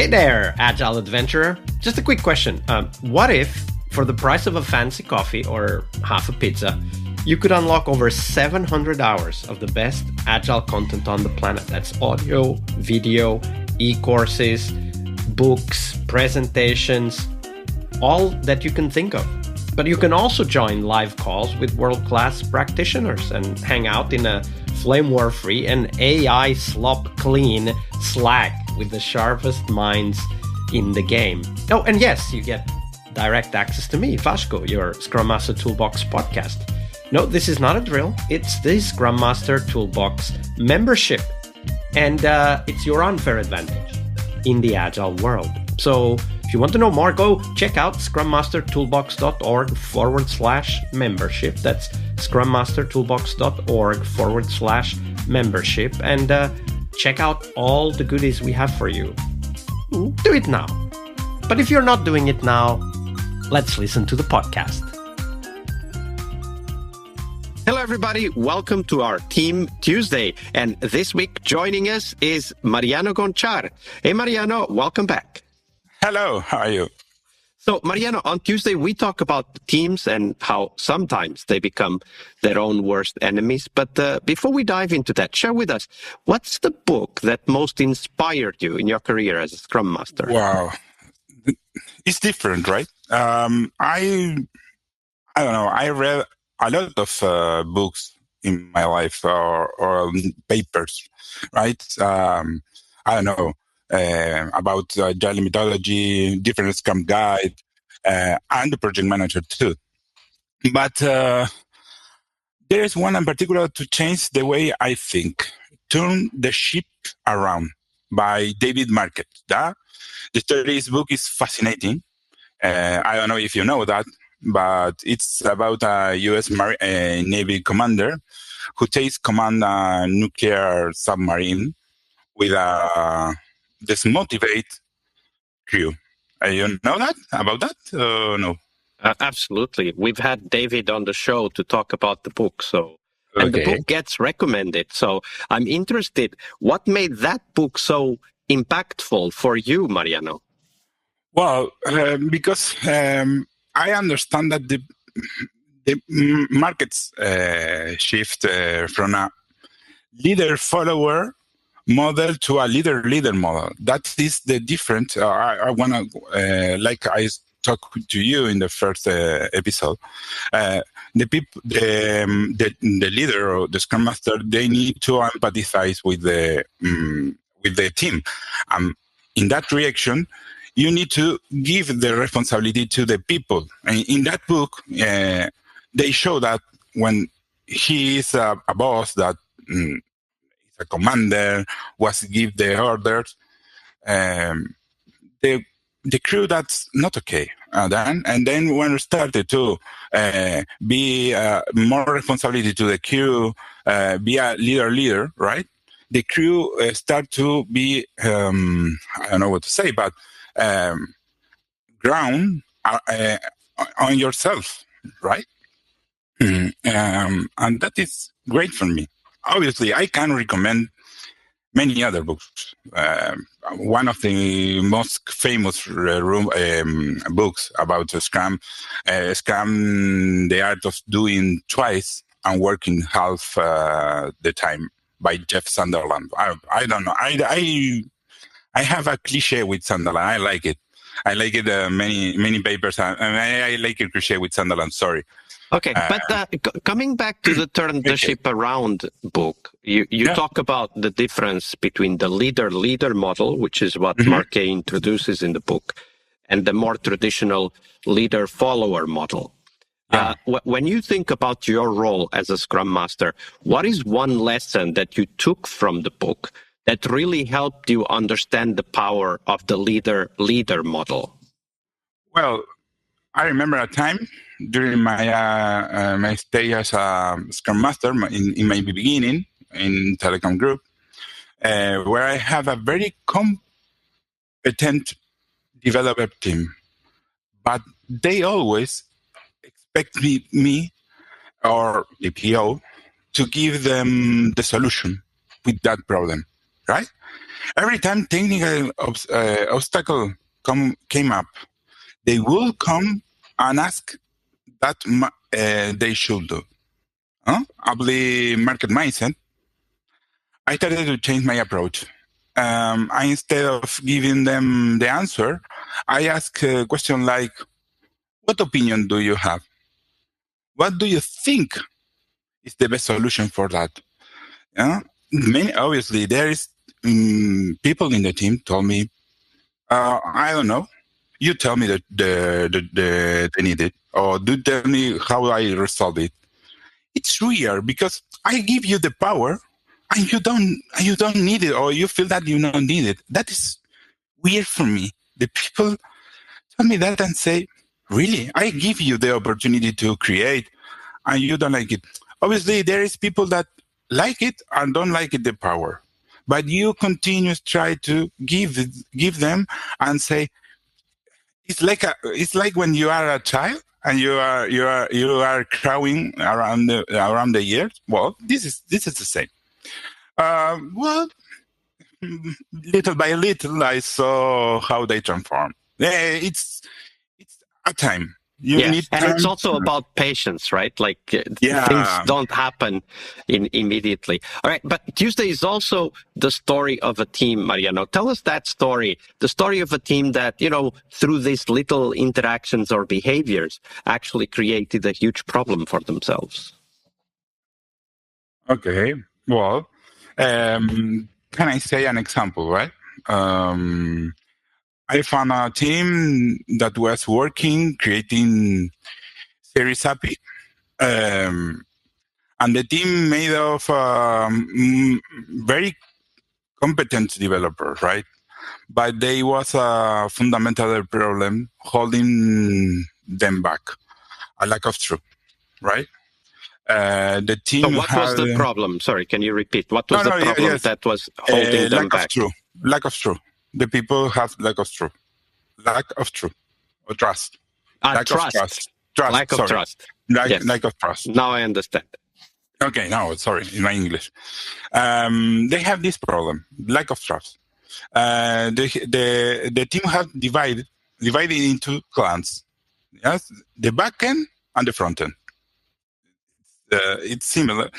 there, Agile adventurer. Just a quick question. What if, for the price of a fancy coffee or half a pizza, you could unlock over 700 hours of the best Agile content on the planet? That's audio, video, e-courses, books, presentations, all that you can think of. But you can also join live calls with world-class practitioners and hang out in a flame war-free and AI slop-clean Slack with the sharpest minds in the game. Oh, and yes, you get direct access to me, Vasco, your Scrum Master Toolbox podcast. No, this is not a drill. It's the Scrum Master Toolbox membership. And it's your unfair advantage in the Agile world. So if you want to know more, go check out scrummastertoolbox.org/membership. That's scrummastertoolbox.org/membership. And check out all the goodies we have for you. Do it now. But if you're not doing it now, let's listen to the podcast. Hello, everybody. Welcome to our Team Tuesday. And this week, joining us is Mariano Gontchar. Hey, Mariano, welcome back. Hello, how are you? So, Mariano, on Tuesday, we talk about teams and how sometimes they become their own worst enemies. But before we dive into that, share with us, what's the book that most inspired you in your career as a Scrum Master? Wow. It's different, right? I don't know. I read a lot of books in my life or papers, right? I don't know. About Agile methodology, different Scrum guide, and the project manager too. But there is one in particular to change the way I think. Turn the Ship Around by David Marquet. The story of this book is fascinating. I don't know if you know that, but it's about a U.S. Navy commander who takes command a nuclear submarine with a dismotivate crew. You know that about that? No. Absolutely. We've had David on the show to talk about the book. And the book gets recommended. So I'm interested. What made that book so impactful for you, Mariano? Well, because I understand that the markets shift from a leader-follower model to a leader model. That is the difference. I want to, like I talked to you in the first episode, the leader or the Scrum Master, they need to empathize with the team. In that reaction, you need to give the responsibility to the people. And in that book, they show that when he is a boss that a commander was give the orders, the crew that's not okay. And then when we started to be more responsibility to the crew, be a leader, right? The crew start to be I don't know what to say, but ground on yourself, right? And that is great for me. Obviously, I can recommend many other books. One of the most famous books about Scrum, The Art of Doing Twice and Working Half the Time by Jeff Sunderland. I don't know. I have a cliche with Sunderland. I like it. Many papers. I like a cliche with Sunderland. Sorry. Okay, but coming back to the Turn the Ship Around book, you talk about the difference between the leader model, which is what Marquet introduces in the book, and the more traditional leader-follower model. Yeah. When you think about your role as a Scrum Master, what is one lesson that you took from the book that really helped you understand the power of the leader model? Well, I remember a time during my my stay as a Scrum Master in my beginning in Telecom Group, where I have a very competent developer team, but they always expect me or the PO to give them the solution with that problem, right? Every time technical obstacle came up, they will come and ask that they should do. Ugly market mindset. I started to change my approach. I, instead of giving them the answer, I ask a question like, what opinion do you have? What do you think is the best solution for that? Obviously, there is people in the team told me, I don't know. You tell me the need it, or do tell me how I resolve it. It's weird because I give you the power, and you don't need it, or you feel that you don't need it. That is weird for me. The people tell me that and say, really, I give you the opportunity to create, and you don't like it. Obviously, there is people that like it and don't like it, the power. But you continue to try to give them and say, it's like when you are a child and you are crawling around the years. Well, this is the same. Well, little by little, I saw how they transform. It's a time. You need and time. it's also about patience, right? Like things don't happen immediately. All right, but Tuesday is also the story of a team, Mariano. Tell us that story, the story of a team that, through these little interactions or behaviors actually created a huge problem for themselves. Okay, well, can I say an example, right? I found a team that was working, creating Series API. And the team made of very competent developers, right? But there was a fundamental problem holding them back, a lack of truth, right? The team. So what was the problem? Sorry, can you repeat? What was the problem that was holding them back? Lack of truth. The people have lack of truth. Lack of truth or trust. Trust. Lack of trust. Lack of trust. Now I understand. Okay, no, sorry, in my English. They have this problem, lack of trust. The team have divided into clans. Yes, the back end and the front end. It's similar.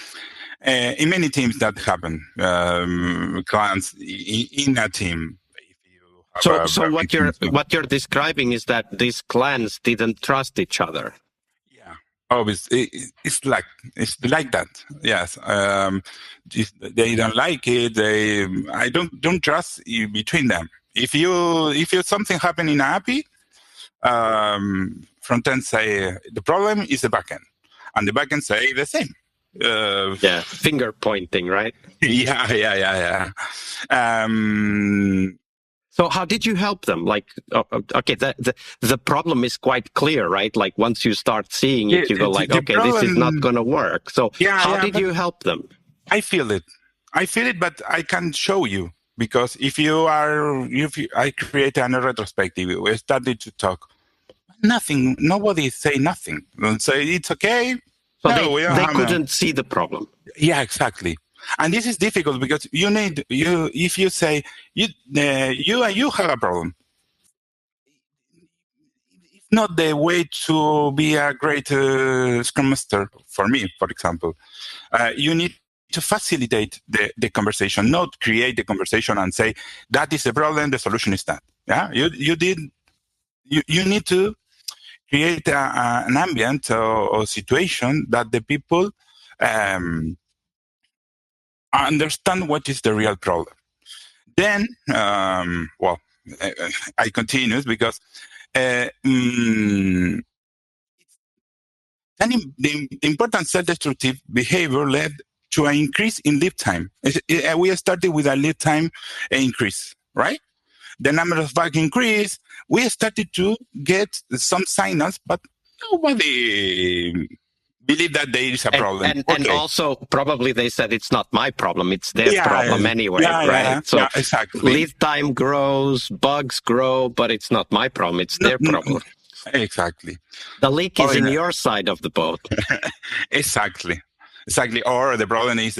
In many teams that happen, clans in a team. So what you're describing is that these clans didn't trust each other. Yeah, obviously it's like that. Yes, they don't like it. I don't trust you between them. If you something happen in an API, front end say the problem is the backend, and the backend say the same. Finger pointing, right? Yeah. So how did you help them? Like, okay, the problem is quite clear, right? Like once you start seeing it, you go like, okay, problem, this is not going to work. So how did you help them? I feel it, but I can't show you because if I create a retrospective, we started to talk. Nobody say nothing. Don't say it's okay. So they couldn't see the problem. Yeah, exactly. And this is difficult because if you say you have a problem, it's not the way to be a great Scrum Master for me, for example. You need to facilitate the conversation, not create the conversation and say that is the problem, the solution is that. Yeah, you need to create an ambient or situation that the people understand what is the real problem. Then, I continue because the important self-destructive behavior led to an increase in lead time. We started with a lead time increase, right? The number of bugs increased. We started to get some signals, but nobody believe that there is a problem. And also probably they said it's not my problem, it's their problem anyway, right? So exactly. Lead time grows, bugs grow, but it's not my problem, it's their problem. Exactly. The leak is in your side of the boat. Exactly. Exactly. Or the problem is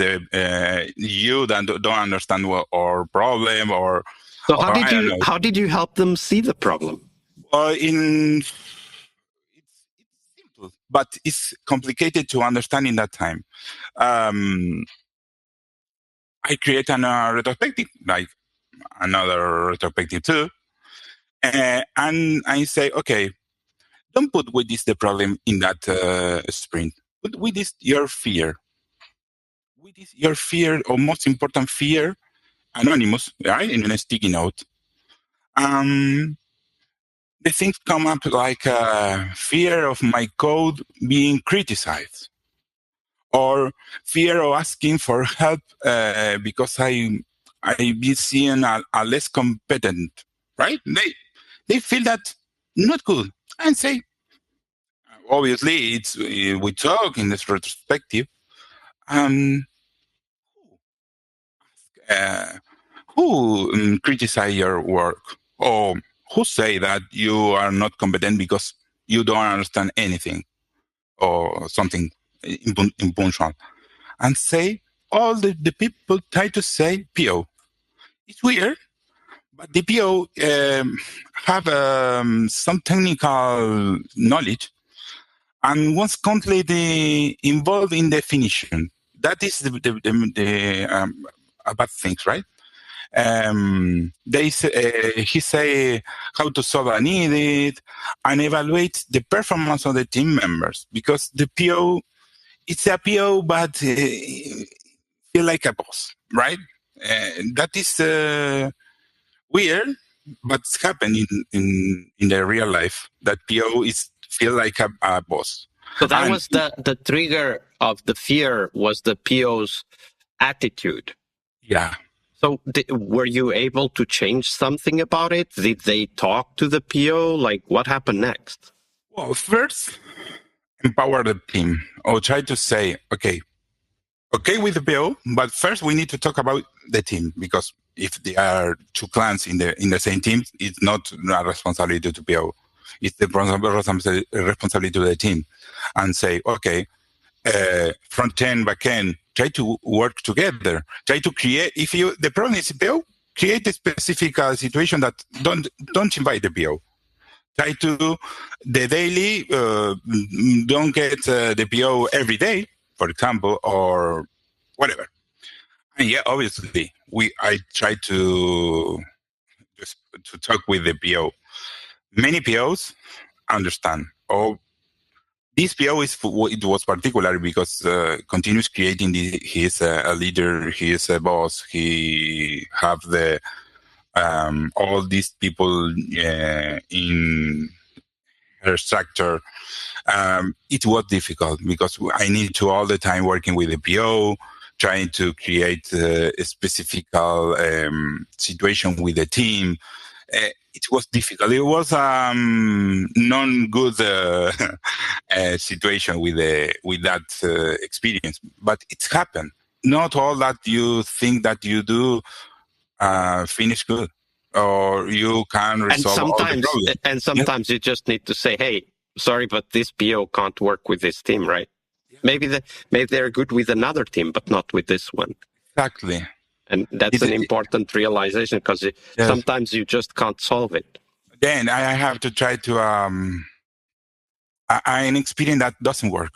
you don't understand our problem, or I don't know. how did you help them see the problem? It's simple, but it's complicated to understand in that time. Um, I create a retrospective, like another retrospective too, and I say, okay, don't put with this the problem in that sprint. Put with this your fear. With this your fear, or most important fear, anonymous, right, in a sticky note. Um, the things come up like fear of my code being criticized, or fear of asking for help because I be seen a less competent, right? They feel that not good, and say, obviously, it's we talk in this retrospective. Um, uh, who criticize your work, or who say that you are not competent because you don't understand anything, or something impunctual, and say all the people try to say PO. It's weird, but the PO have some technical knowledge and was completely involved in definition. That is the bad things, right? He say how to solve a need and evaluate the performance of the team members, because the PO, it's a PO, but feel like a boss, right? That is weird, but it's happening in the real life, that PO is feel like a boss. So that And was the trigger of the fear, was the PO's attitude. yeah. So were you able to change something about it? Did they talk to the PO? Like, what happened next? Well, first, empower the team, or try to say, okay with the PO, but first we need to talk about the team, because if there are two clans in the same team, it's not a responsibility to PO. It's the responsibility to the team, and say, okay, front end, back end, try to work together. Try to create. If you the problem is PO, create a specific situation that don't invite the PO. Try to do the daily. Don't get the PO every day, for example, or whatever. And yeah, obviously, I try to just to talk with the PO. Many POs understand. Oh, this PO it was particular because continues creating he's a leader, he is a boss, he have the all these people in her structure. It was difficult because I need to all the time working with the PO, trying to create a specific situation with the team. It was difficult. It was non-good situation with that experience, but it's happened. Not all that you think that you do finish good, or you can resolve all the problems. And sometimes you just need to say, "Hey, sorry, but this PO can't work with this team, right? Yeah. Maybe they're good with another team, but not with this one." Exactly. And that's an important realization, because sometimes you just can't solve it. Then I have to try to an experience that doesn't work,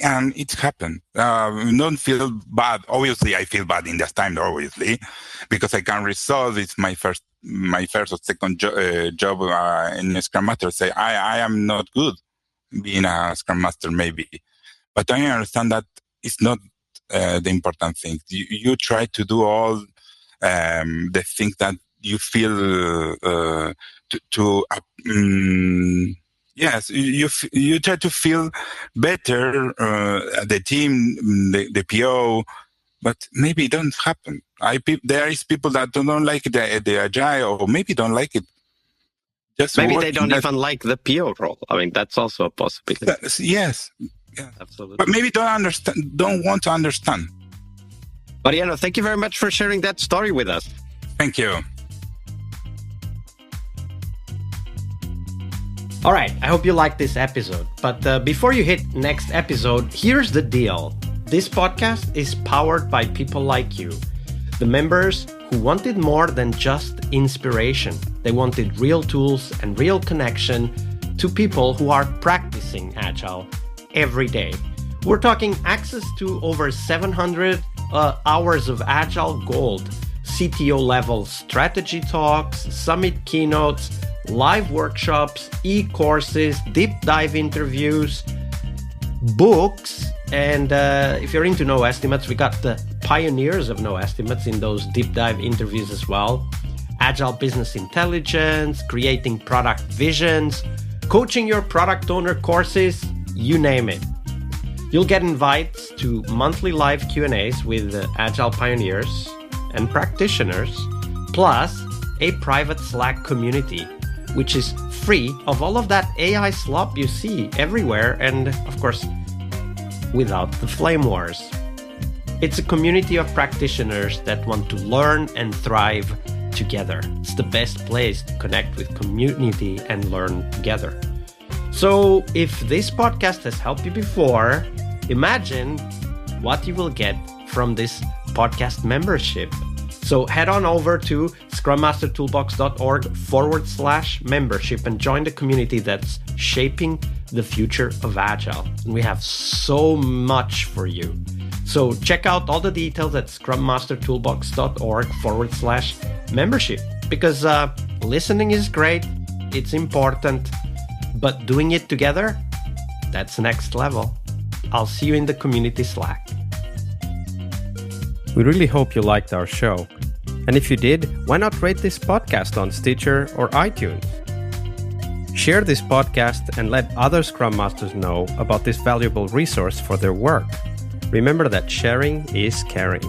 and it happened. Don't feel bad. Obviously, I feel bad in this time, obviously, because I can't resolve. It's my first or second job in Scrum Master. Say I am not good being a Scrum Master, maybe, but I understand that it's not the important thing. You try to do all the things that you feel yes, you try to feel better, the team, the PO, but maybe it don't happen. There is people that don't like the Agile, or maybe don't like it. Just maybe they don't even like the PO role. I mean, that's also a possibility. Yes, absolutely. But maybe don't want to understand. Mariano, thank you very much for sharing that story with us. Thank you. All right, I hope you liked this episode. But before you hit next episode, here's the deal. This podcast is powered by people like you, the members who wanted more than just inspiration. They wanted real tools and real connection to people who are practicing Agile every day. We're talking access to over 700 hours of Agile Gold, CTO level strategy talks, summit keynotes, live workshops, e-courses, deep dive interviews, books, and if you're into no estimates, we got the pioneers of no estimates in those deep dive interviews as well. Agile business intelligence, creating product visions, coaching your product owner courses, you name it. You'll get invites to monthly live Q&As with Agile pioneers and practitioners, plus a private Slack community, which is free of all of that AI slop you see everywhere, and of course, without the flame wars. It's a community of practitioners that want to learn and thrive together. It's the best place to connect with community and learn together. So if this podcast has helped you before, imagine what you will get from this podcast membership. So head on over to scrummastertoolbox.org/membership and join the community that's shaping the future of Agile. And we have so much for you. So check out all the details at scrummastertoolbox.org/membership, because listening is great, it's important, but doing it together, that's next level. I'll see you in the community Slack. We really hope you liked our show. And if you did, why not rate this podcast on Stitcher or iTunes? Share this podcast and let other Scrum Masters know about this valuable resource for their work. Remember that sharing is caring.